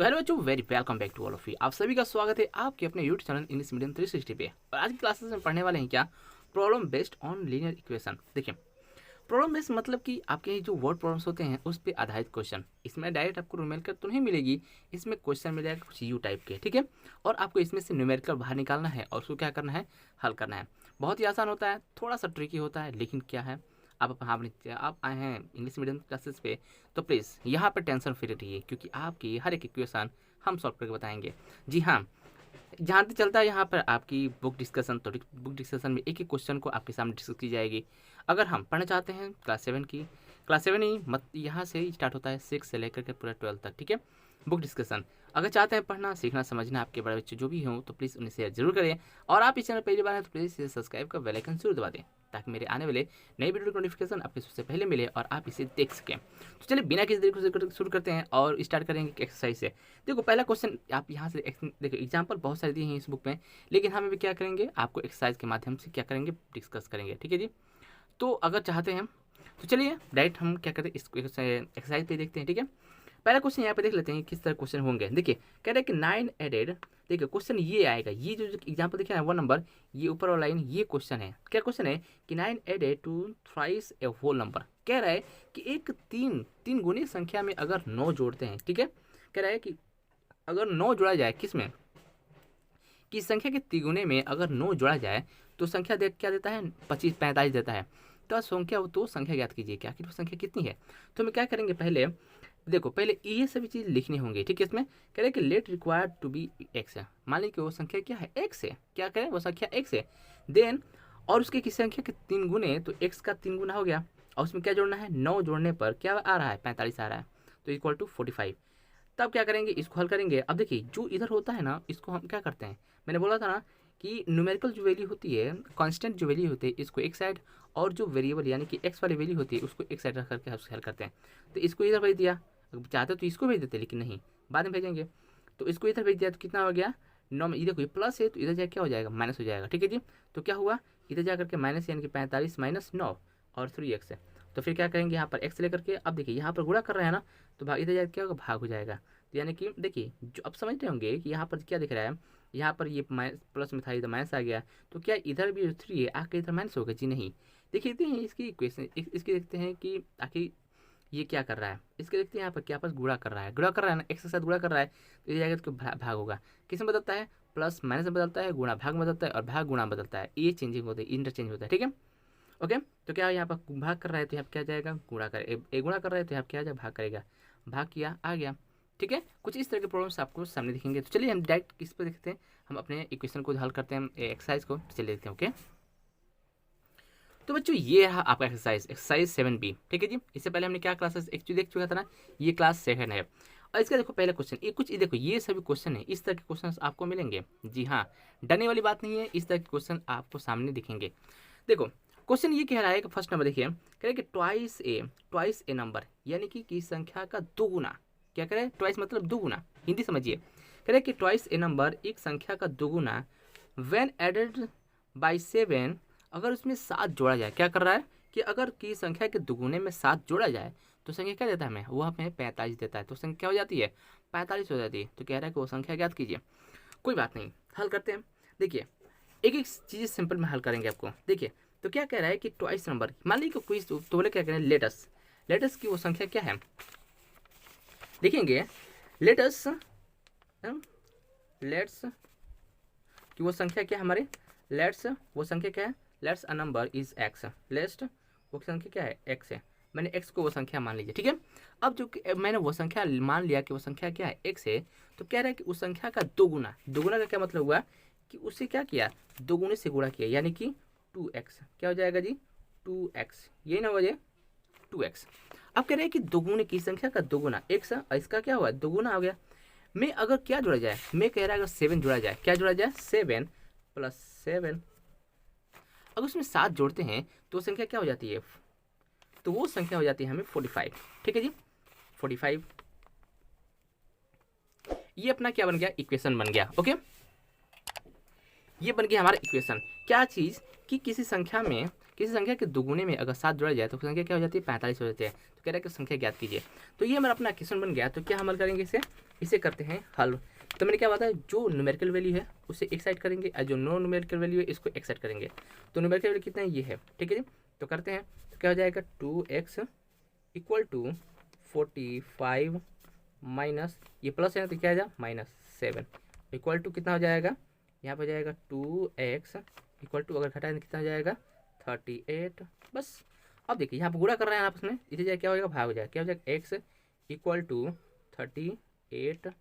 तो हेलो बच्चों, very welcome back to all of you. आप सभी का स्वागत है आपके अपने यूट्यूब चैनल इंग्लिश मीडियम 360 पे। और आज की क्लासेस में पढ़ने वाले हैं क्या, problem based on linear equation. देखिए, प्रॉब्लम बेस्ड मतलब कि आपके जो वर्ड प्रॉब्लम्स होते हैं उस पर आधारित क्वेश्चन। इसमें डायरेक्ट आपको न्यूमेरिकल तो नहीं मिलेगी, इसमें क्वेश्चन मिल जाएगा कुछ यू टाइप के, ठीक है। और आपको इसमें से न्यूमेरिकल बाहर निकालना है और उसको क्या करना है, हल करना है। बहुत ही आसान होता है, थोड़ा सा ट्रिकी होता है, लेकिन क्या है, आप आए हैं इंग्लिश मीडियम क्लासेस पे, तो प्लीज़ यहाँ पर टेंशन फ्री रहिए, क्योंकि आपकी हर एक इक्वेशन हम सॉल्व करके बताएंगे। जी हाँ, जहाँ तक चलता है यहाँ पर आपकी बुक डिस्कशन, तो बुक डिस्कशन में एक एक क्वेश्चन को आपके सामने डिस्कस की जाएगी। अगर हम पढ़ना चाहते हैं क्लास 7 ही मत, यहाँ से ही स्टार्ट होता है 6 से लेकर के पूरा 12 तक, ठीक है। बुक डिस्कशन अगर चाहते हैं पढ़ना, सीखना, समझना, आपके बड़े बच्चे जो भी हों, तो प्लीज़ उन्हें शेयर जरूर करें। और आप इस चैनल पहली बार हैं तो प्लीज़ इसे सब्सक्राइब का बेल आइकन जरूर दबा दें, ताकि मेरे आने वाले नई वीडियो की नोटिफिकेशन आपके सबसे पहले मिले और आप इसे देख सकें। तो चलिए बिना किसी देरी को शुरू करते हैं और स्टार्ट करेंगे एक्सरसाइज से। देखो, पहला क्वेश्चन आप यहाँ से देखो, एग्जाम्पल बहुत सारे दिए हैं इस बुक में, लेकिन हम अभी क्या करेंगे, आपको एक्सरसाइज के माध्यम से क्या करेंगे, डिस्कस करेंगे, ठीक है जी। तो अगर चाहते हैं तो चलिए डायरेक्ट हम क्या करते हैं, इस एक्सरसाइज पे देखते हैं, ठीक है। पहला क्वेश्चन यहाँ पे देख लेते हैं किस तरह क्वेश्चन होंगे। देखिए, कह रहे हैं कि 9 एडेड, देखिए क्वेश्चन ये आएगा, ये जो एग्जाम्पल देखिए ना 1 नंबर, ये ऊपर वाला लाइन, ये क्वेश्चन है। क्या क्वेश्चन है कि 9 added to thrice a whole number. कह रहा है कि एक तीन गुनी संख्या में अगर 9 जोड़ते हैं, ठीक है। कह रहा है कि अगर 9 जोड़ा जाए, किस में, कि संख्या के तिगुने में अगर 9 जोड़ा जाए तो संख्या देख क्या देता है, 45 देता है। तो संख्या ज्ञात कीजिए, क्या कि संख्या कितनी है। तो हम क्या करेंगे, पहले देखो, पहले ये सभी चीज़ लिखनी होंगी, ठीक है। इसमें कह रहे कि let required to be x है, मान लीजिए कि वो संख्या क्या है, एक्स है। क्या करें, वो संख्या एक्स है। देन और उसके किसी संख्या के 3 गुने, तो एक्स का 3 गुना हो गया। और उसमें क्या जोड़ना है, 9 जोड़ने पर क्या आ रहा है, 45 आ रहा है, तो इक्वल टू 45। तब क्या करेंगे, इसको हल करेंगे। अब देखिए, जो इधर होता है ना, इसको हम क्या करते हैं, मैंने बोला था ना कि न्यूमेरिकल जो वैल्यू होती है, कांस्टेंट जो वैल्यू होती है, इसको एक साइड, और जो वेरिएबल यानी कि एक्स वाली वैल्यू होती है उसको एक साइड रख करके हल करते हैं। तो इसको इधर भेज दिया, चाहते तो इसको भेज देते, लेकिन नहीं, बाद में भेजेंगे। तो इसको इधर भेज दिया तो कितना हो गया, 9 में, इधर कोई प्लस है तो इधर जाकर क्या हो जाएगा, माइनस हो जाएगा, ठीक है जी। तो क्या हुआ, इधर जा करके माइनस, यानी कि 45 माइनस 9 और 3x है। तो फिर क्या करेंगे, यहाँ पर x लेकर के, अब देखिए यहाँ पर गुणा कर रहे हैं ना, तो भाग इधर जाकर क्या होगा, भाग हो जाएगा। तो यानी कि देखिए, जो अब समझ रहे होंगे कि यहाँ पर क्या दिख रहा है, यहाँ पर ये माइनस प्लस में था, इधर माइनस आ गया, तो क्या इधर भी 3 है, आके इधर माइनस होगा जी, नहीं। देखिए इसकी इक्वेशन, इसकी देखते हैं कि आखिर ये क्या कर रहा है। इसके देखते हैं यहाँ पर क्या, पास गुणा कर रहा है ना, एक्स के साथ गुणा कर रहा है, तो ये जाएगा तो भाग होगा। किस में बदलता है, प्लस माइनस में बदलता है, गुणा भाग में बदलता है, और भाग गुणा बदलता है, ये चेंजिंग होता है, इंटरचेंज होता है, ठीक है। ओके, तो क्या यहाँ पर भाग कर रहा है तो यहाँ क्या जाएगा, गुणा कर, एक गुणा कर रहा है तो यहाँ क्या जाएगा, भाग करेगा, भाग किया, आ गया, ठीक है। कुछ इस तरह के प्रॉब्लम्स आपको सामने दिखेंगे। तो चलिए हम डायरेक्ट किस पर देखते हैं, हम अपने इक्वेशन को हल करते हैं, एक्सरसाइज को, चलिए देखते हैं। ओके, तो बच्चों ये रहा आपका एक्सरसाइज 7B, ठीक है जी। इससे पहले हमने क्या क्लासेस एक्चुअली देख चुका था ना, ये क्लास 7 है। और इसका देखो पहला क्वेश्चन, ये कुछ देखो, ये सभी क्वेश्चन है, इस तरह के क्वेश्चन आपको मिलेंगे। जी हाँ, डरने वाली बात नहीं है, इस तरह के क्वेश्चन आपको सामने दिखेंगे। देखो क्वेश्चन ये कह रहा है कि फर्स्ट नंबर देखिए, कह रहे कि ट्वाइस ए नंबर, यानी कि संख्या का दोगुना। क्या कह रहे हैं, ट्वाइस मतलब दोगुना, हिंदी समझिए। कह रहे कि ट्वाइस ए नंबर, एक संख्या का दोगुना, व्हेन एडेड बाय 7, अगर उसमें 7 जोड़ा जाए। क्या कर रहा है कि अगर की संख्या के दुगुने में 7 जोड़ा जाए तो संख्या क्या देता है हमें, वो हमें 45 देता है। तो संख्या क्या हो जाती है, 45 हो जाती है। तो कह रहा है कि वो संख्या ज्ञात कीजिए। कोई बात नहीं, हल करते हैं। देखिए, एक एक चीज़ सिंपल में हल करेंगे आपको। देखिए, तो क्या कह रहा है कि ट्वाइस नंबर, मान लीजिए कि कोई, तो बोले क्या करें, लेटस की वो संख्या क्या है, देखेंगे, लेट्स कि वो संख्या क्या है हमारे, लेट्स वो संख्या क्या है, let's a number is x, let's वो संख्या क्या है, एक्स है। मैंने एक्स को वो संख्या मान लीजिए, ठीक है। अब जो मैंने वो संख्या मान लिया कि वो संख्या क्या है, एक्स है, तो कह रहा है कि उस संख्या का दोगुना, दोगुना का क्या मतलब हुआ कि उसे क्या किया, दोगुने से गुणा किया, यानी कि 2x। क्या हो जाएगा जी, 2x, ये ना हो जाए 2x। अब कह रहे हैं कि दोगुने की संख्या का दोगुना एक्स, इसका क्या हुआ, दोगुना हो गया। में अगर क्या जोड़ा जाए, मैं कह रहा है अगर 7 जोड़ा जाए, क्या जोड़ा जाए, 7 + 7, अगर उसमें 7 जोड़ते हैं तो संख्या क्या हो जाती है, तो वो संख्या हो जाती है हमें 45, ठीक है जी, 45। ये अपना क्या बन गया, इक्वेशन बन गया। ओके, ये बन गया हमारा इक्वेशन। क्या चीज़ कि किसी संख्या के दुगुने में अगर 7 जोड़ा जाए तो संख्या क्या हो जाती है, 45 हो जाती है। तो कह रहा है कि संख्या ज्ञात कीजिए। तो ये हमारा अपना इक्वेशन बन गया। तो क्या हम हल करेंगे इसे, इसे करते हैं हल। तो मैंने क्या बताया, जो न्यूमेरिकल वैल्यू है उसे एक साइड करेंगे और जो नॉन न्यूमेरिकल वैल्यू है इसको एक साइड करेंगे। तो न्यूमेरिकल वैल्यू कितना है, ये है, ठीक है जी। तो करते हैं, तो क्या हो जाएगा 2x इक्वल टू 45 माइनस, ये प्लस है ना तो क्या आ जाएगा -7 इक्वल टू कितना हो जाएगा, यहाँ पर हो जाएगा 2x इक्वल टू, अगर घटाएं तो कितना हो जाएगा 38। बस अब देखिए यहाँ पर गुणा कर रहे हैं आपस में, इसे जाए क्या हो जाएगा, भाग हो जाएगा, क्या हो जाएगा x इक्वल टू 38/2।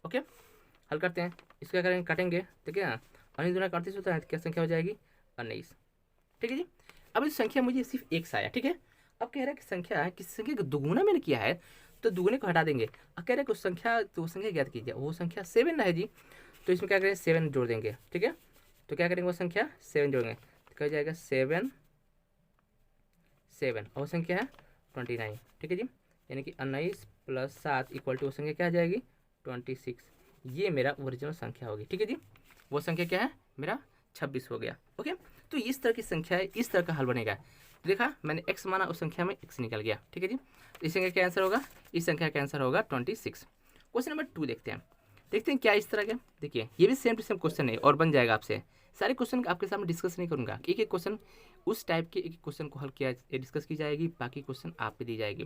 ओके, हल करते हैं, इसको क्या करेंगे, काटेंगे तो क्या 19 दूना 38 होता है, तो क्या संख्या हो जाएगी 19। ठीक है जी। अब इस संख्या मुझे सिर्फ एक आया, ठीक है। अब कह रहा है कि संख्या है, किस संख्या का दुगुना मैंने किया है तो दुगुने को हटा देंगे। अब कह रहा है कि उस संख्या, तो संख्या ज्ञात कीजिए, वो संख्या 7 है जी। तो इसमें क्या करेंगे 7 जोड़ देंगे, ठीक है। तो क्या करेंगे, वो संख्या 7 जोड़ेंगे तो क्या हो जाएगा 7 और संख्या है 29, ठीक है जी। यानी कि 19 + 7 इक्वल टू संख्या क्या आ जाएगी 26। ये मेरा ओरिजिनल संख्या होगी, ठीक है जी। वो संख्या क्या है, मेरा 26 हो गया। ओके, तो इस तरह की संख्या है, इस तरह का हल बनेगा। देखा मैंने x माना, उस संख्या में x निकल गया, ठीक है जी। इस संख्या का आंसर होगा, इस संख्या का आंसर होगा 26। क्वेश्चन नंबर 2 देखते हैं क्या इस तरह का। देखिए ये भी सेम टू सेम क्वेश्चन है और बन जाएगा आपसे। सारे क्वेश्चन आपके सामने डिस्कस नहीं करूंगा, एक एक क्वेश्चन उस टाइप के, एक एक क्वेश्चन को हल किया डिस्कस की जाएगी, बाकी क्वेश्चन आप पे दी जाएगी।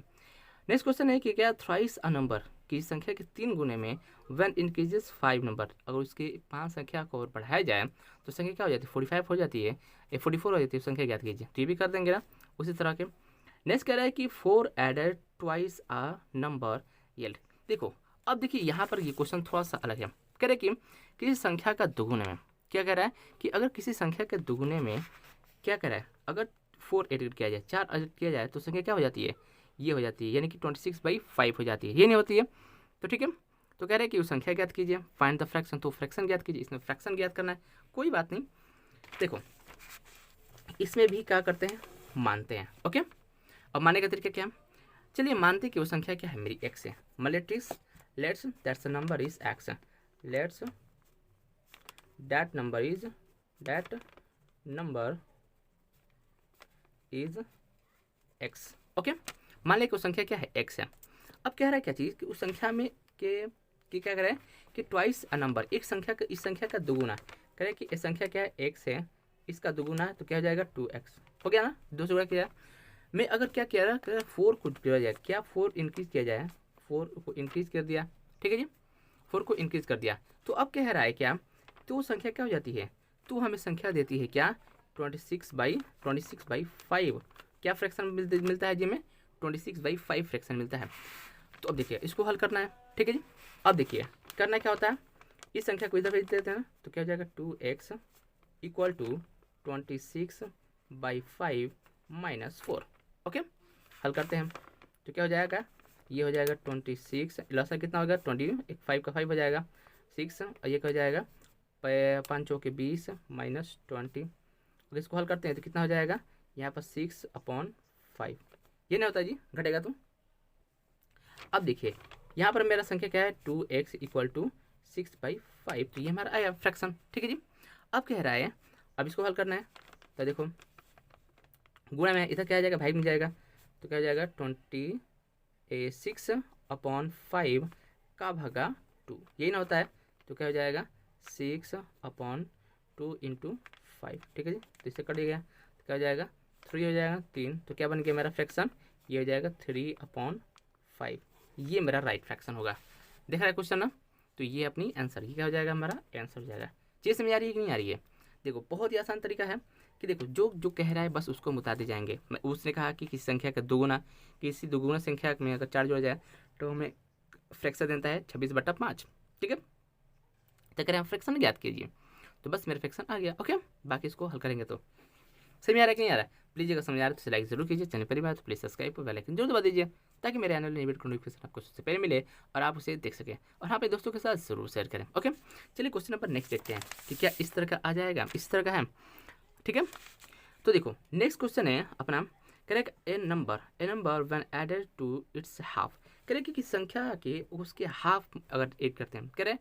नेक्स्ट क्वेश्चन है कि क्या थ्राइस अ नंबर, की संख्या के 3 गुने में व्हेन इंक्रीजेस 5 नंबर, अगर उसके 5 संख्या को और बढ़ाया जाए तो संख्या क्या हो जाती है 45 हो जाती है या 44 हो जाती है, संख्या ज्ञात कीजिए। तो ये भी कर देंगे ना उसी तरह के। नेक्स्ट कह रहा है कि 4 added twice a number yield. देखो अब देखिए यहाँ पर ये क्वेश्चन थोड़ा सा अलग है। कह रहे कि किसी संख्या का दुगुने में, क्या कह रहा है कि अगर किसी संख्या के दुगुने में क्या कह रहा है, अगर 4 एडिट किया जाए, 4 एडिट किया जाए तो संख्या क्या हो जाती है, ये हो जाती है, यानी कि 26/5 हो जाती है, ये नहीं होती है। तो ठीक है, तो कह रहे हैं कि वो संख्या ज्ञात कीजिए, फाइंड द फ्रैक्शन, तो फ्रैक्शन ज्ञात कीजिए, इसमें फ्रैक्शन ज्ञात करना है, कोई बात नहीं। देखो इसमें भी क्या करते हैं, मानते हैं। ओके, अब मानने का तरीका क्या है, चलिए मानते कि वो संख्या क्या है, मेरी x है। Let's that's number is x, let's that number is x। Okay, मान लें कि वो संख्या क्या है x है। अब कह रहा है क्या चीज़ कि उस संख्या में कि क्या कह रहा है कि ट्वाइस अ नंबर, एक संख्या का, इस संख्या का दुगुना। कह रहे हैं कि ये संख्या क्या है x है, इसका दुगुना है तो क्या हो जाएगा 2x। हो गया ना, 2 से गुणा किया। मैं अगर क्या किया रहा, 4 को किया जाए, क्या 4 इंक्रीज किया जाए, 4 को इंक्रीज कर दिया, ठीक है जी, 4 को इंक्रीज कर दिया। तो अब कह रहा है क्या, तो संख्या क्या हो जाती है, तो हमें संख्या देती है क्या 26/5। क्या फ्रैक्शन मिलता है जी, में 26/5 फ्रैक्शन मिलता है। तो अब देखिए इसको हल करना है, ठीक है जी। अब देखिए करना क्या होता है, इस संख्या को इधर भेज देते हैं तो क्या हो जाएगा 2x इक्वल टू 26/5 - 4। ओके, हल करते हैं तो क्या हो जाएगा, ये हो जाएगा 26, लसा कितना होगा 20, एक 5 का 5 हो जाएगा 6, और ये क्या हो जाएगा 5 चौके 20 -20। अगर इसको हल करते हैं तो कितना हो जाएगा, यहाँ पर 6/5, ये नहीं होता जी, घटेगा तो। अब देखिए यहाँ पर मेरा संख्या क्या है 2x इक्वल टू 6/5, तो ये हमारा आया फ्रैक्शन, ठीक है जी। अब कह रहा है अब इसको हल करना है, तो देखो गुणा में इधर क्या आ जाएगा, भाई मिल जाएगा, तो क्या हो जाएगा 26/5 का भागा 2, यही ना होता है। तो क्या हो जाएगा 6/2 × 5, ठीक है जी। तो इससे कट गया तो क्या हो जाएगा 3 हो जाएगा 3। तो क्या बन गया मेरा फ्रैक्शन, ये हो जाएगा 3/5, ये मेरा राइट फ्रैक्शन होगा। देख रहा है क्वेश्चन ना, तो ये अपनी आंसर, ये क्या हो जाएगा हमारा आंसर हो जाएगा। चीज़ समझ आ रही है कि नहीं आ रही है। देखो बहुत ही आसान तरीका है कि देखो जो जो कह रहा है बस उसको बताते जाएंगे। उसने कहा कि किसी संख्या का दुगुना, किसी दुगुना संख्या में अगर 4 जोड़ा जाए तो हमें फ्रैक्शन देता है 26/5, ठीक है। तो करें आप फ्रैक्शन ज्ञात कीजिए, तो बस मेरा फ्रैक्शन आ गया। ओके, बाकी इसको हल करेंगे तो समझ आ रहा है कि नहीं आ रहा है। प्लीज़ अगर समझ आ रहा है तो लाइक जरूर कीजिए, चैनल पर बात तो प्लीज़ सब्सक्राइब और बेल आइकन जरूर दबा दीजिए ताकि मेरे आने वाले नई वीडियो का नोटिफिकेशन आपको सबसे पहले मिले और आप उसे देख सकें, और हाँ अपने दोस्तों के साथ जरूर शेयर करें। ओके, चलिए क्वेश्चन नंबर नेक्स्ट देखते हैं कि क्या इस तरह का आ जाएगा, इस तरह का है, ठीक है। तो देखो नेक्स्ट क्वेश्चन है अपना, correct a number when added to its half. Correct कि संख्या के उसके हाफ अगर ऐड करते हैं, करें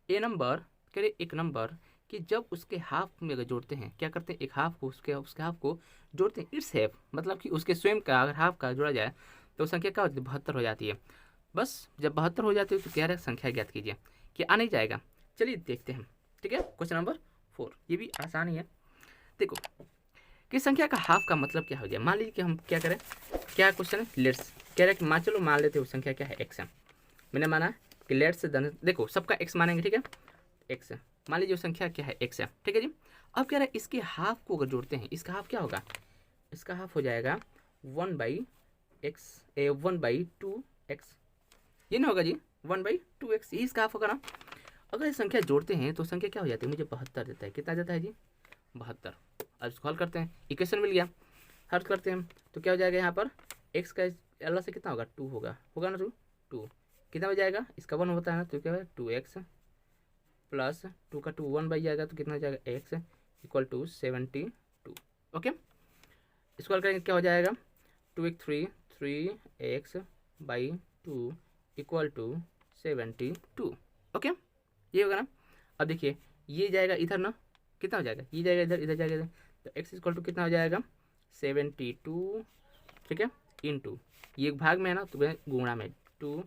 ए नंबर, करें एक नंबर कि जब उसके हाफ में अगर जोड़ते हैं, क्या करते हैं एक हाफ को उसके हाफ को जोड़ते हैं, इट्स हाफ मतलब कि उसके स्वयं का अगर हाफ का जोड़ा जाए तो संख्या क्या होती है 72 हो जाती है। बस जब 72 हो जाती है तो क्या है संख्या ज्ञात कीजिए, कि आ नहीं जाएगा। चलिए देखते हैं, ठीक है। क्वेश्चन नंबर 4, ये भी आसान ही है। देखो कि संख्या का हाफ का मतलब क्या हो जाए। मान लीजिए कि हम क्या करें, क्या क्वेश्चन है, लेट्स कह रहे हैं कि चलो मान लेते हो संख्या क्या है, एक्स है। मैंने माना कि लेट्स देखो सबका एक्स मानेंगे, ठीक है, एक्स है। मान लीजिए संख्या क्या है, एक्स है, ठीक है जी। अब कह रहे हैं इसके हाफ को अगर जोड़ते हैं, इसका हाफ क्या होगा, इसका हाफ हो जाएगा 1/2x, ये नहीं होगा जी, 1/2x, ये इसका हाफ होगा ना। अगर ये संख्या जोड़ते हैं तो संख्या क्या हो जाती है, मुझे 72 देता है। कितना देता है जी, 72। अब इसको हल करते हैं, इक्वेशन मिल गया, हल करते हैं तो क्या हो जाएगा, यहाँ पर एक्स का अल्लाह से कितना होगा, 2 होगा ना, 2 कितना हो जाएगा, इसका 1 होता है ना, तो क्या है 2x प्लस 2 का 2 1 बाई जाएगा, तो कितना हो जाएगा x इक्वल टू 72। ओके, इसको हल करेंगे क्या हो जाएगा, 3x by 2 equal to 72। Okay, ये होगा ना। अब देखिए ये जाएगा इधर ना, कितना हो जाएगा, ये जाएगा इधर, इधर जाएगा इधर, तो x इक्वल टू कितना हो जाएगा 72, ठीक है, इंटू ये भाग में है ना तो गुणा में 2,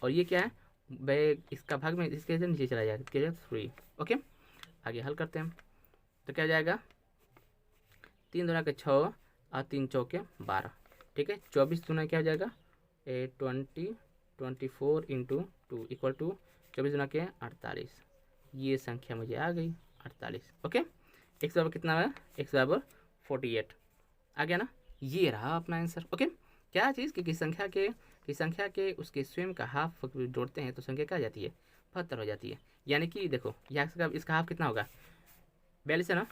और ये क्या है भाई, इसका भाग में इसके नीचे चला जाएगा, क्या जाएगा 3। ओके, आगे हल करते हैं तो क्या जाएगा, 3 दूना के 6 और 3 चौके 12, ठीक है, 24 दूना क्या हो जाएगा 24 इंटू 2 इक्वल टू 24 दूना के 48। ये संख्या मुझे आ गई 48। ओके, एक्स बराबर कितना है, एक्स बराबर 48 आ गया ना। ये रहा अपना आंसर। ओके, क्या चीज़ कि संख्या के उसके स्वयं का हाफ जोड़ते हैं तो संख्या क्या आ जाती है, 72 हो जाती है। यानी कि देखो यहाँ इसका हाफ कितना होगा, 42 है ना।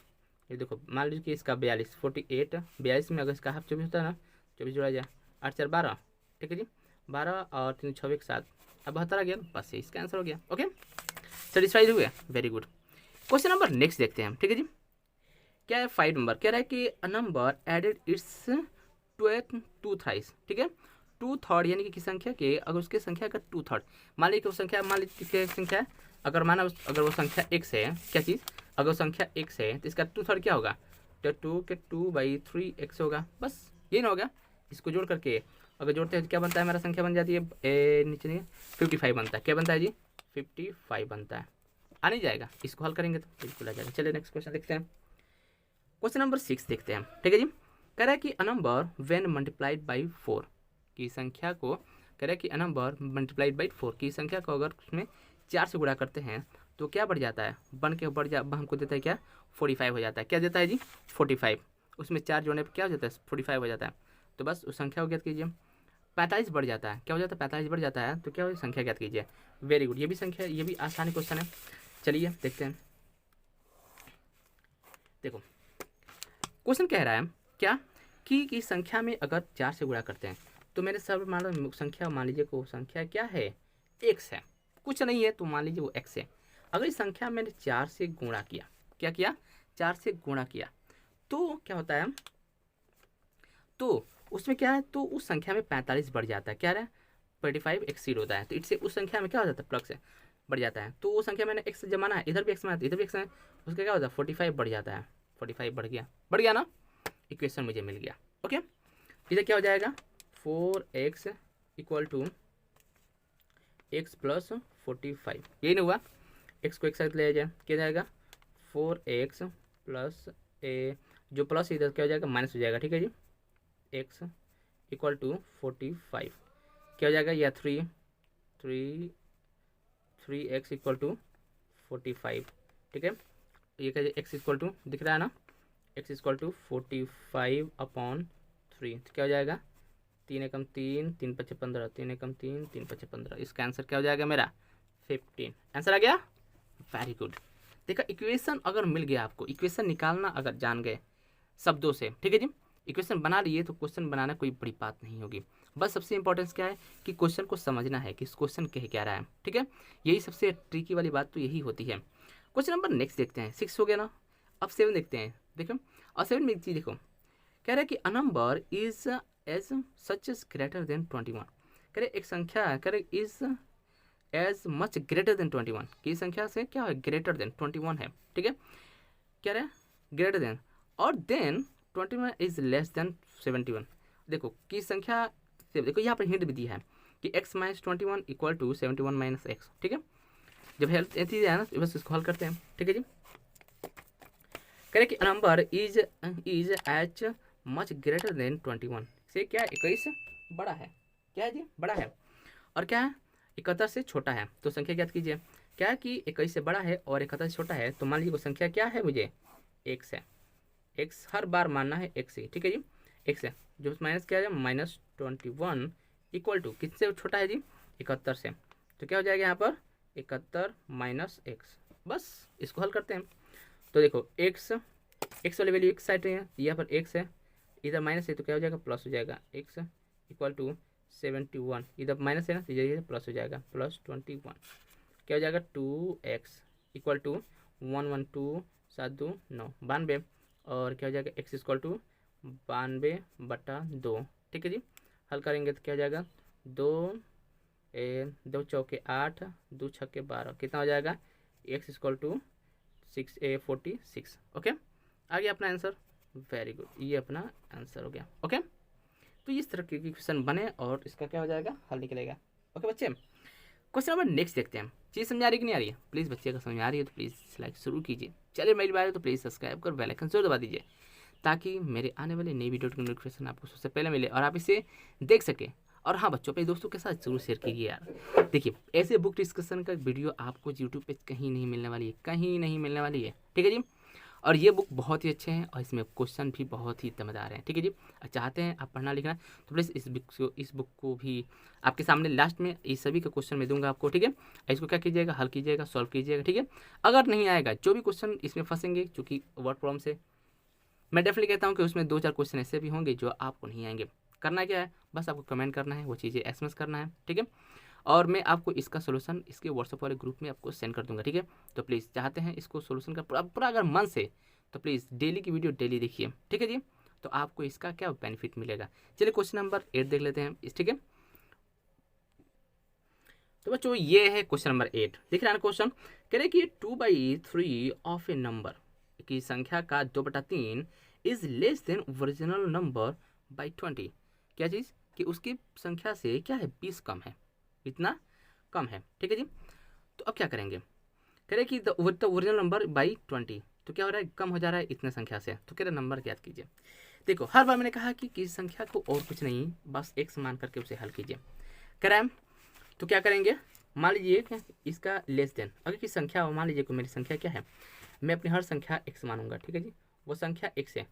ये देखो मान लीजिए कि इसका 42 में अगर इसका हाफ 24 होता है ना, 24 जोड़ा जाए 8 4 12, ठीक है जी, 12 और 3 6 7, अब 72 आ गया, बस इसका आंसर हो गया। ओके, सेटिस्फाइड हुए, very good. Question number next देखते हैं हम, ठीक है जी। क्या है 5 नंबर, कह रहा है कि a number added its 2 thrice, ठीक है, 2/3 यानी कि संख्या के अगर उसके संख्या का 2/3, मान लीजिए संख्या, मान लीजिए संख्या अगर माना अगर वो संख्या x है, क्या चीज़, अगर वो संख्या x है तो इसका 2/3 क्या होगा, तो 2 के 2/3x होगा, बस ये ना होगा। इसको जोड़ करके अगर जोड़ते हैं तो क्या बनता है, हमारा संख्या बन जाती है नीचे नहीं 55 बनता है, क्या बनता है जी 55 बनता है, आ नहीं जाएगा। इसको हल करेंगे तो बिल्कुल आ जाएगा। चलिए नेक्स्ट क्वेश्चन देखते हैं, क्वेश्चन नंबर 6 देखते हैं, ठीक है जी। कह रहा है कि a number when multiplied by 4 की संख्या को, कह रहा है कि अ नंबर मल्टीप्लाइड बाई 4 की संख्या को अगर उसमें 4 से गुणा करते हैं तो क्या बढ़ जाता है, हमको देता है क्या 45 हो जाता है। क्या देता है जी 45, उसमें 4 जोड़ने पर क्या हो जाता है 45 हो जाता है। तो बस उस संख्या को ज्ञात कीजिए। 45 बढ़ जाता है, क्या हो जाता है 45 बढ़ जाता है, तो क्या हो संख्या ज्ञात कीजिए। वेरी गुड, ये भी संख्या, ये भी आसानी क्वेश्चन है। चलिए देखते हैं, देखो क्वेश्चन कह रहा है क्या कि संख्या में अगर 4 से गुणा करते हैं तो मेरे सब मान लो संख्या, मान लीजिए को संख्या क्या है x है, कुछ नहीं है तो मान लीजिए वो x है। अगर इस संख्या मैंने 4 से गुणा किया, क्या किया 4 से गुणा किया, तो क्या होता है, तो उसमें क्या है, तो उस संख्या में 45 बढ़ जाता है, क्या रहा है 45 एक्सीड होता है, तो इससे उस संख्या में क्या हो जाता है प्लस से बढ़ जाता है। तो वो संख्या मैंने x जमाना है, इधर भी x माना इधर भी x है, उसका क्या होता है 45 बढ़ जाता है, 45 बढ़ गया ना, इक्वेशन मुझे मिल गया। ओके, इधर क्या हो जाएगा 4x equal to x plus 45, यही नहीं हुआ, x को एक साथ ले जाए क्या जाएगा 4x प्लस जो प्लस इधर क्या हो जाएगा माइनस हो जाएगा, ठीक है जी, x इक्वल टू 45 क्या हो जाएगा, या 3x इक्वल टू 45, ठीक है, ये क्या x इक्वल टू दिख रहा है ना, x इक्वल टू 45/3, तो क्या हो जाएगा 3 एकम 3 3 5 15, 3 एकम 3 3 5 15, इसका आंसर क्या हो जाएगा मेरा 15, आंसर आ गया। वेरी गुड, देखा इक्वेशन अगर मिल गया आपको, इक्वेशन निकालना अगर जान गए शब्दों से, ठीक है जी, इक्वेशन बना लिए तो क्वेश्चन बनाना कोई बड़ी बात नहीं होगी। बस सबसे इंपॉर्टेंस क्या है कि क्वेश्चन को समझना है कि क्वेश्चन कह क्या रहा है, ठीक है, यही सबसे ट्रिकी वाली बात तो यही होती है। क्वेश्चन नंबर नेक्स्ट देखते हैं, 6 हो गया ना, अब 7 देखते हैं। देखो और 7 में एक चीज़ देखो, कह रहा है कि a number is as such is greater than 21, कह रहे एक संख्या, कह रहे is as much greater than 21 की संख्या से क्या है ग्रेटर देन 21 है, ठीक है, क्या रहा है ग्रेटर देन, और देन 21 इज लेस देन 71। देखो की संख्या से, देखो यहाँ पर हिंट भी दी है कि x minus 21 equal to 71 minus x. ठीक है, जब हेल्प चीज़ है ना तो बस इसको हल करते हैं। ठीक है जी, करें कि number is H much greater than 21 से क्या 21 बड़ा है, क्या है जी बड़ा है, और क्या है 71 से छोटा है। तो संख्या ज्ञात कीजिए, क्या है कि 21 से बड़ा है और 71 से छोटा है। तो मान लीजिए वो संख्या क्या है, मुझे x है, x हर बार मानना है x ही। ठीक है जी, x है जो माइनस क्या है माइनस 21 इक्वल टू किससे छोटा है जी 71 से। तो क्या हो जाएगा यहाँ पर 71 माइनस एक्स। बस इसको हल करते हैं। तो देखो x वाली वैल्यू x साइड है, यहाँ पर x है, इधर माइनस है तो क्या हो जाएगा प्लस हो जाएगा। x इक्वल टू 71, इधर माइनस है ना तो इधर प्लस हो जाएगा प्लस 21। क्या हो जाएगा 2x इक्वल टू 112 7 2 9 92, और क्या हो जाएगा x इक्वल टू 92/2। ठीक है जी, हल करेंगे तो क्या हो जाएगा 2 चौके 8 2 छक्के 12, कितना हो जाएगा x इक्वल टू 46। ओके, आ गया अपना आंसर। वेरी गुड, ये अपना आंसर हो गया। ओके, तो इस तरह के क्वेश्चन बने और इसका क्या हो जाएगा हल निकलेगा। ओके बच्चे, क्वेश्चन नंबर नेक्स्ट देखते हैं। चीज़ समझ आ रही कि नहीं आ रही है? प्लीज़ बच्चे अगर समझ आ रही है तो प्लीज़ लाइक शुरू कीजिए। चलिए मेरी बात है तो प्लीज़ सब्सक्राइब कर बेल आइकन जरूर दबा दीजिए ताकि मेरे आने वाले नई वीडियो की नोटिफिकेशन आपको सबसे पहले मिले और आप इसे देख सकें। और हाँ बच्चों, अपने दोस्तों के साथ जरूर शेयर कीजिए यार। देखिए ऐसे बुक डिस्कशन का वीडियो आपको यूट्यूब पे कहीं नहीं मिलने वाली है, कहीं नहीं मिलने वाली है। ठीक है जी, और ये बुक बहुत ही अच्छे हैं और इसमें क्वेश्चन भी बहुत ही दमदार हैं। ठीक है जी, चाहते हैं आप पढ़ना लिखना तो प्लीज़ इस बुक को भी आपके सामने लास्ट में इस सभी का क्वेश्चन मैं दूंगा आपको। ठीक है, इसको क्या कीजिएगा हल कीजिएगा, सॉल्व कीजिएगा। ठीक है, अगर नहीं आएगा जो भी क्वेश्चन इसमें फंसेंगे चूँकि वर्ड प्रॉब्लम से, मैं डेफिनेटली कहता हूँ कि उसमें 2-4 क्वेश्चन ऐसे भी होंगे जो आपको नहीं आएंगे। करना क्या है, बस आपको कमेंट करना है, वो चीज़ें एसएमएस करना है। ठीक है, और मैं आपको इसका सोल्यूशन इसके व्हाट्सएप वाले ग्रुप में आपको सेंड कर दूंगा। ठीक है, तो प्लीज़ चाहते हैं इसको सोल्यूशन का पूरा अगर मन से तो प्लीज़ डेली की वीडियो डेली देखिए। ठीक है जी, तो आपको इसका क्या बेनिफिट मिलेगा। चलिए क्वेश्चन नंबर 8 देख लेते हैं ठीक है, तो बच्चों ये है क्वेश्चन नंबर 8। देख रहे हैं क्वेश्चन, कह रहे कि 2/3 ऑफ ए नंबर की संख्या का 2/3 is less than original number by 20। क्या चीज़ कि उसकी संख्या से क्या है 20 कम है, इतना कम है। ठीक है जी, तो अब क्या करेंगे, कह रहे कि द ओरिजिनल नंबर बाई 20, तो क्या हो रहा है कम हो जा रहा है इतने संख्या से। तो कह रहे नंबर याद कीजिए। देखो हर बार मैंने कहा कि किसी संख्या को और कुछ नहीं बस x मान करके उसे हल कीजिए। कह रहा है तो क्या करेंगे, मान लीजिए कि इसका लेस देन अगर की संख्या हो, मान लीजिए कि मेरी संख्या क्या है, मैं अपनी हर संख्या x मानूंगा। ठीक है जी, वो संख्या x है।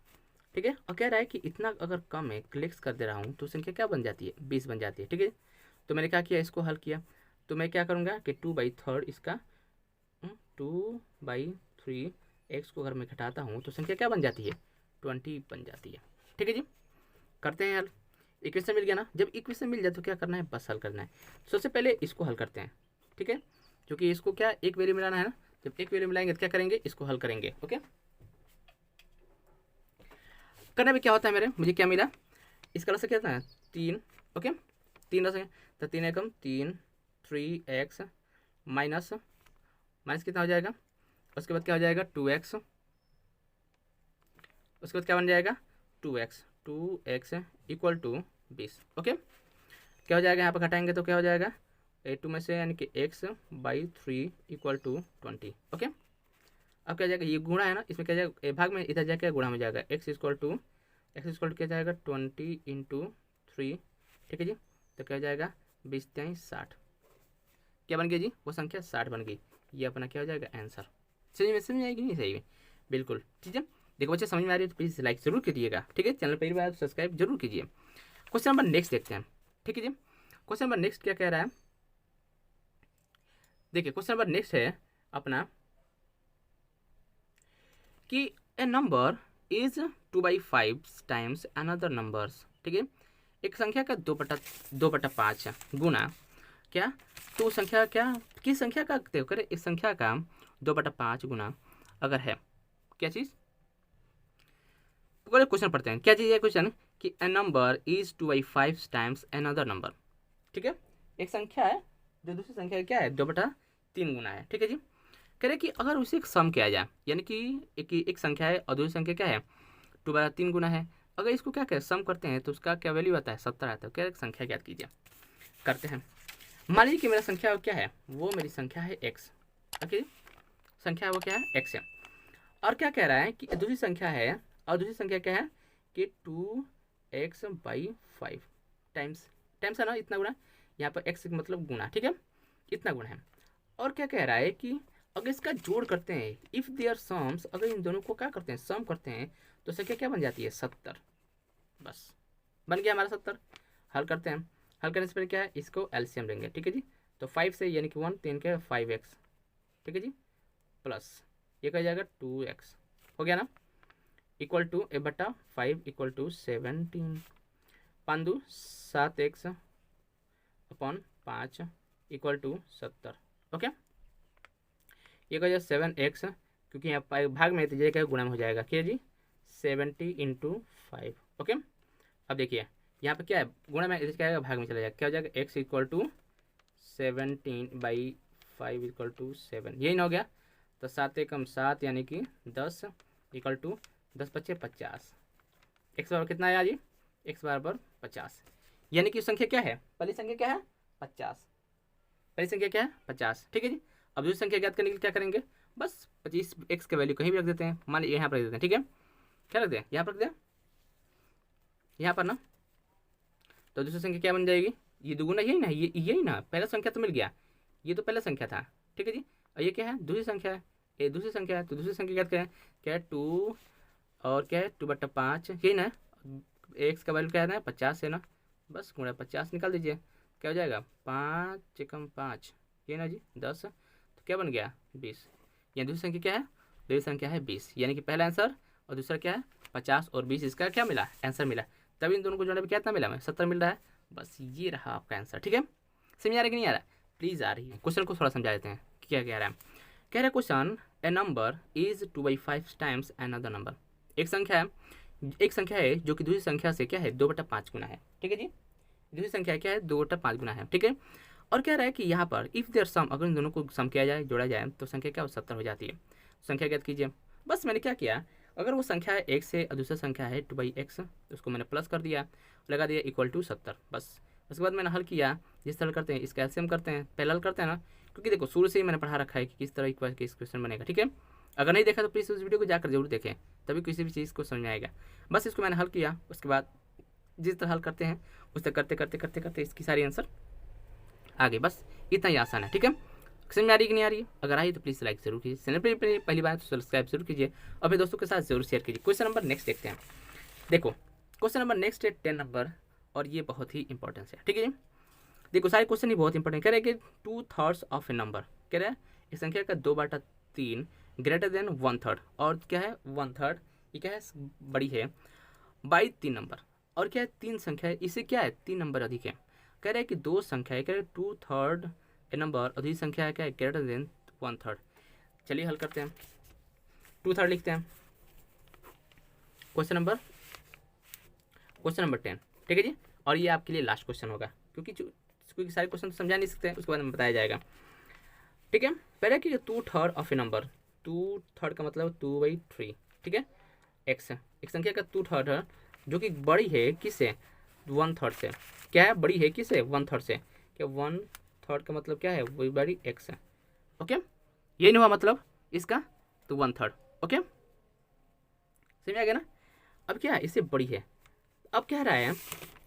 ठीक है, और कह रहा है कि इतना अगर कम है क्लिक्स कर दे रहा हूँ तो संख्या क्या बन जाती है 20 बन जाती है। ठीक है, तो मैंने क्या किया इसको हल किया, तो मैं क्या करूँगा कि 2/3 इसका 2/3 x को अगर मैं घटाता हूँ तो संख्या क्या बन जाती है 20 बन जाती है। ठीक है जी, करते हैं हल। इक्वेशन मिल गया ना, जब इक्वेशन मिल जाए तो क्या करना है बस हल करना है। सबसे पहले इसको हल करते हैं। ठीक है, क्योंकि इसको क्या एक वैल्यू मिलाना है ना, जब एक वैल्यू मिलाएंगे तो क्या करेंगे इसको हल करेंगे। ओके, करने में क्या होता है मेरे, मुझे क्या मिला इसका रस क्या था 3। ओके, 3 रस है तो 3 एकम 3 3x माइनस कितना हो जाएगा, उसके बाद क्या हो जाएगा 2x, उसके बाद क्या बन जाएगा 2x इक्वल टू 20। ओके, क्या हो जाएगा यहाँ पर घटाएंगे तो क्या हो जाएगा 2 में से यानी कि x/3 इक्वल टू 20। ओके, अब क्या जाएगा ये गुणा है ना, इसमें क्या जाएगा भाग में इधर जाकर गुणा में जाएगा x इक्वल टू क्या जाएगा 20 × 3। ठीक है जी, तो क्या जाएगा 20 × 60, क्या बन गया जी वो संख्या 60 बन गई। ये अपना क्या हो जाएगा आंसर। समझ आएगी नहीं सही में बिल्कुल। ठीक है, देखो बच्चे समझ में आ रही है तो प्लीज़ लाइक जरूर कीजिएगा। ठीक है, चैनल पहली बार सब्सक्राइब जरूर कीजिए। क्वेश्चन नंबर नेक्स्ट देखते हैं। ठीक है जी, क्वेश्चन नंबर नेक्स्ट क्या कह रहा है, देखिए क्वेश्चन नंबर नेक्स्ट है अपना कि a number is 2/5 times another numbers. ठीक है, एक संख्या का 2/5 गुना क्या, तो संख्या क्या किस संख्या का देखो करे इस संख्या का 2/5 गुना अगर है क्या चीज़, क्वेश्चन पढ़ते हैं। क्या चीज़ है क्वेश्चन कि a number is 2/5 times another number. ठीक है, एक संख्या है जो दूसरी संख्या क्या है 2/3 गुना है। ठीक है जी, कह रहे कि अगर उसे एक सम किया जाए यानी कि एक संख्या है और दूसरी संख्या क्या है 2/3 गुना है, अगर इसको क्या करें सम करते हैं तो उसका क्या वैल्यू आता है 70 आता है। क्या संख्या ज्ञात कीजिए। करते हैं। मान लीजिए कि मेरा संख्या क्या है, वो मेरी संख्या है x। ओके, संख्या वो क्या है, x है। और क्या कह रहा है कि दूसरी संख्या है, और दूसरी संख्या क्या है कि 2x/5 टाइम्स, टाइम्स है ना, इतना गुना, यहाँ पर x मतलब गुना, ठीक है, इतना गुना है। और क्या कह रहा है कि अगर इसका जोड़ करते हैं, इफ़ देयर सम्स, अगर इन दोनों को क्या करते हैं, सम करते हैं, तो संख्या क्या बन जाती है, 70। बस बन गया हमारा 70। हल करते हैं, हल करने से पहले क्या है, इसको एलसीएम लेंगे, ठीक है जी। तो 5 से यानी कि 1 3 क्या है 5x, ठीक है जी, प्लस ये क्या जाएगा 2x, हो गया ना, equal to 1/5 equal to 17, 5 7x upon 5 equal to 70। Okay, ये क्या 7x, क्योंकि यहाँ भाग में तो ये क्या गुणा में हो जाएगा, क्या जी 70 × 5। ओके, अब देखिए यहाँ पे क्या है, गुणा में इधर क्या आएगा, भाग में चला जाएगा, क्या हो जाएगा x equal to 17/5 equal to 7, यही ना हो गया। तो 7 एकम 7 यानी कि 10 इक्वल टू 10 × 5 = 50। x बराबर कितना आया जी, x बराबर 50, यानी कि संख्या क्या है, पहली संख्या क्या है 50, पहली संख्या क्या है 50, ठीक है जी। अब दूसरी संख्या ज्ञात करने के लिए क्या करेंगे, बस 25x का वैल्यू कहीं भी रख देते हैं, मान लीजिए यहाँ पर रख देते हैं, ठीक है, क्या रख दें, यहाँ पर रख दें, यहाँ पर ना, तो दूसरी संख्या क्या बन जाएगी, ये दुगुना यही ना, ये यही ना, पहला संख्या तो मिल गया, ये तो पहला संख्या था, ठीक है जी। और ये क्या है, दूसरी संख्या है, ये दूसरी संख्या है, तो दूसरी संख्या ज्ञात करें, क्या है 2 और क्या है 2/5, यही ना, एक्स का वैल्यू क्या है ना 50 है ना, बस गुणा 50 निकाल दीजिए, क्या हो जाएगा 5 एकम 5, ये ना जी 10, तो क्या बन गया 20। यहाँ दूसरी संख्या क्या है, दूसरी संख्या है 20, यानी कि पहला आंसर और दूसरा क्या है 50 और 20, इसका क्या मिला, आंसर मिला। तभी इन दोनों को जोड़ने पर कितना मिला, हमें 70 मिल रहा है। बस ये रहा आपका आंसर, ठीक है। समझ आ रहा है कि नहीं आ रहा, प्लीज़ आ रही है। क्वेश्चन को थोड़ा समझा देते हैं क्या कह रहा है। कह रहा है question, A number is 2/5 times another number. एक संख्या है जो कि दूसरी संख्या से क्या है 2/5 गुना है, ठीक है जी। दूसरी संख्या क्या है 2/5 गुना है, ठीक है। और कह रहा है कि यहाँ पर इफ़ देयर सम, अगर इन दोनों को सम किया जाए, जोड़ा जाए, तो संख्या क्या 70 हो जाती है। संख्या ज्ञात कीजिए। बस मैंने क्या किया, अगर वो संख्या है x है और दूसरा संख्या है 2/x, तो उसको मैंने प्लस कर दिया, लगा दिया इक्वल टू 70। बस उसके बाद मैंने हल किया, जिस तरह करते हैं इसका एलसीएम करते हैं, पहले हल करते हैं ना, क्योंकि देखो शुरू से ही मैंने पढ़ा रखा है कि किस तरह इस क्वेश्चन बनेगा, ठीक है। अगर नहीं देखा तो प्लीज़ उस वीडियो को जाकर जरूर देखें, तभी किसी भी चीज़ को समझ में आएगा। बस इसको मैंने हल किया, उसके बाद जिस तरह हल करते हैं उस तरह करते करते करते करते इसकी सारी आंसर आ गई। बस इतना ही आसान है, ठीक है। समझ में आ रही कि नहीं आ रही है, अगर आई तो प्लीज़ लाइक जरूर कीजिए, चैनल पर पहली बार तो सब्सक्राइब जरूर कीजिए, और फिर दोस्तों के साथ जरूर शेयर कीजिए। क्वेश्चन नंबर नेक्स्ट देखते हैं। देखो क्वेश्चन नंबर नेक्स्ट है 10 नंबर, और ये बहुत ही इंपॉर्टेंट है, ठीक है जी। देखो सारे क्वेश्चन ही बहुत इंपॉर्टेंट। कह रहे हैं कि 2/3 ऑफ ए नंबर, कह रहे हैं इस संख्या का 2/3 ग्रेटर देन 1/3, और क्या है 1/3, ये क्या है बड़ी है बाई 3 नंबर, और क्या है 3 संख्या है, इसे क्या है 3 नंबर अधिक है। कह रहे हैं कि 2 संख्या है, कह रहे हैं 2/3 ए नंबर, और दूसरी संख्या है क्या है ग्रेटर देन 1/3। चलिए हल करते हैं, 2/3 लिखते हैं। क्वेश्चन नंबर 10, ठीक है जी। और ये आपके लिए लास्ट क्वेश्चन होगा, क्योंकि सारे क्वेश्चन तो समझा नहीं सकते हैं, उसके बाद में बताया जाएगा, ठीक है। पहले कि 2/3 ऑफ ए नंबर, 2/3 का मतलब 2/3, ठीक है। एक्स एक संख्या का 2/3 जो कि बड़ी है किससे 1/3 से, क्या है बड़ी है किससे 1/3 से, क्या 1/3 का मतलब क्या है वही बड़ी एक्स है, ओके। यही नहीं हुआ मतलब इसका, तो 1/3, ओके समझ आ गया ना। अब क्या है इससे बड़ी है, अब कह रहा है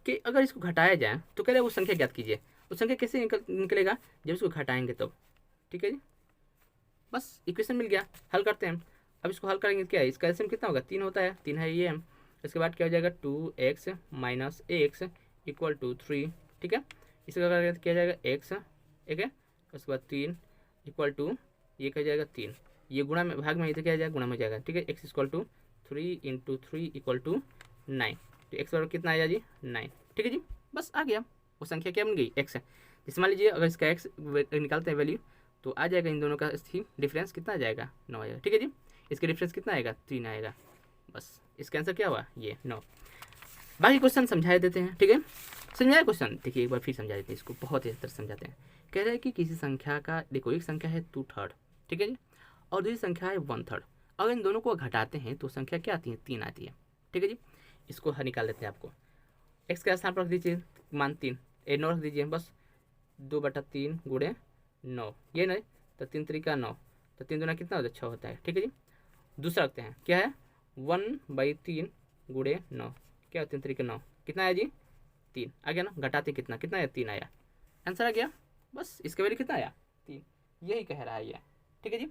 कि अगर इसको घटाया जाए तो कह रहे हैं वो संख्या ज्ञात कीजिए। वो संख्या कैसे निकलेगा, जब इसको घटाएंगे तब, ठीक है जी। बस इक्वेशन मिल गया, हल करते हैं। अब इसको हल करेंगे, क्या है इसका एलसीएम कितना होगा 3 होता है, 3 है ये। इसके बाद क्या हो जाएगा 2x - x इक्वल टू 3, ठीक है। इसका क्या जाएगा x, ठीक है। उसके बाद 3 इक्वल टू ये क्या जाएगा 3, ये गुणा में भाग में इधर क्या जाएगा गुणा में जाएगा, ठीक है। x equal to 3 × 3 equal to 9, तो x बराबर कितना आया जी 9, ठीक है जी। बस आ गया, वो संख्या क्या बन गई x है। जैसे मान लीजिए अगर इसका x निकालते हैं वैल्यू, तो आ जाएगा इन दोनों का डिफरेंस कितना आ जाएगा 9 आ जाएगा, ठीक है जी। इसका डिफरेंस कितना आएगा 3 आएगा, बस इसका आंसर क्या हुआ ये 9। बाकी क्वेश्चन समझा देते हैं, ठीक है। समझाया क्वेश्चन, देखिए एक बार फिर समझा देते हैं इसको, बहुत ही तरह समझाते हैं। कह रहे हैं कि किसी संख्या का, देखो एक संख्या है 2/3, ठीक है जी, और दूसरी संख्या है 1/3। अगर इन दोनों को घटाते हैं तो संख्या क्या आती है 3 आती है, ठीक है जी। इसको निकाल लेते हैं। आपको एक्स का स्थान पर रख दीजिए मान 3, 9 रख दीजिए, बस 2/3 गुणे 9, ये नहीं तो 3 3 9, तो 3 दूना कितना होता है 6 होता है। ठीक है जी। दूसरा रखते हैं, क्या है 1/3 गुणे 9, क्या 3 3 9, कितना आया जी 3 आ गया ना। घटाते कितना कितना आया 3 आया, आंसर आ गया। बस इसके वैल्यू कितना आया 3, यही कह रहा है ये। ठीक है जी।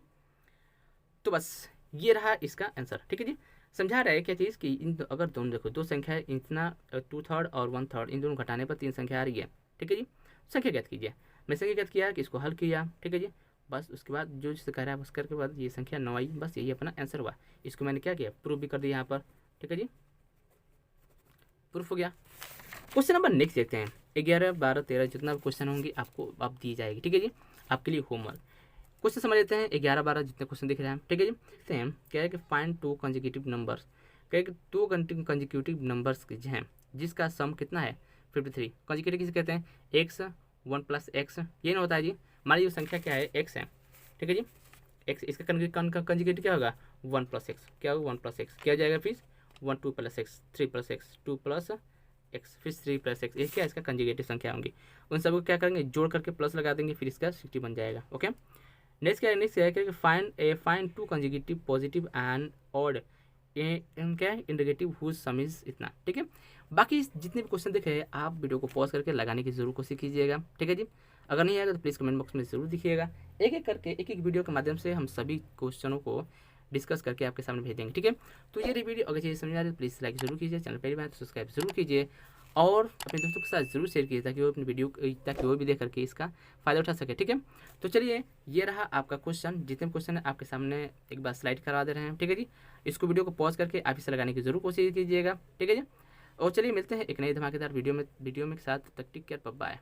तो बस ये रहा इसका आंसर। ठीक है जी। समझा रहा है क्या चीज़ कि इन अगर दोनों देखो दो संख्या है, इतना 2/3 और 1/3, इन दोनों घटाने पर 3 संख्या आ रही है। ठीक है जी। संख्या ज्ञात कीजिए। मैं संख्या ज्ञात किया कि इसको हल किया। ठीक है जी। बस उसके बाद जो जिससे कह रहा है बस करके बाद ये संख्या 9 आई, बस यही अपना आंसर हुआ। इसको मैंने क्या किया, प्रूफ भी कर दिया यहाँ पर। ठीक है जी, प्रूफ हो गया। क्वेश्चन नंबर नेक्स्ट देखते हैं। 11 12 13 जितना भी क्वेश्चन होंगे आपको आप दी जाएगी। ठीक है जी, आपके लिए होमवर्क। क्वेश्चन समझ लेते हैं। 11 12 जितने क्वेश्चन दिख रहे हैं। ठीक है जी, देखते हैं क्या है कि फाइंड 2 कंसेक्यूटिव नंबर्स, क्या है कि 2 कंसेक्यूटिव नंबर्स हैं जिसका सम कितना है 53। कंसेक्यूटिव किसे कहते हैं, एक्स 1 + x, ये ना होता है जी। हमारी जो संख्या क्या है x है। ठीक है जी, x, इसका कंसेक्यूटिव क्या होगा 1 + x, क्या होगा 1 + x, क्या हो जाएगा फिर 1 2 + x 3 + x 2 + x फिर 3 + x, ये क्या इसका कंजुगेटिव संख्या होंगी। उन सबको क्या करेंगे जोड़ करके प्लस लगा देंगे, फिर इसका 60 बन जाएगा। ओके, नेक्स्ट क्या है, नेक्स्ट क्या है find 2 conjugative positive and odd क्या है इंडिकेटिव हुज सम इज इतना। ठीक है, बाकी जितने भी क्वेश्चन दिखे हैं आप वीडियो को पॉज करके लगाने की जरूर कोशिश कीजिएगा। ठीक है जी, अगर नहीं आएगा तो प्लीज़ कमेंट बॉक्स में जरूर दिखिएगा। एक एक करके एक एक वीडियो के माध्यम से हम सभी क्वेश्चनों को डिस्कस करके आपके सामने भेज देंगे। ठीक है, तो ये वीडियो अगर चीज़ समझ आ रही है तो प्लीज़ लाइक जरूर कीजिए, चैनल पहली बार तो सब्सक्राइब जरूर कीजिए और अपने दोस्तों के साथ जरूर शेयर कीजिए ताकि वो अपनी वीडियो ताकि वो भी देख करके इसका फ़ायदा उठा सके। ठीक है, तो चलिए ये रहा आपका क्वेश्चन। जितने क्वेश्चन है आपके सामने एक बार स्लाइड करवा दे रहे हैं। ठीक है जी, इसको वीडियो को पॉज करके आप इसे लगाने की जरूर कोशिश कीजिएगा। ठीक है जी, और चलिए मिलते हैं एक नई धमाकेदार वीडियो में के साथ। तक टेक केयर, बाय।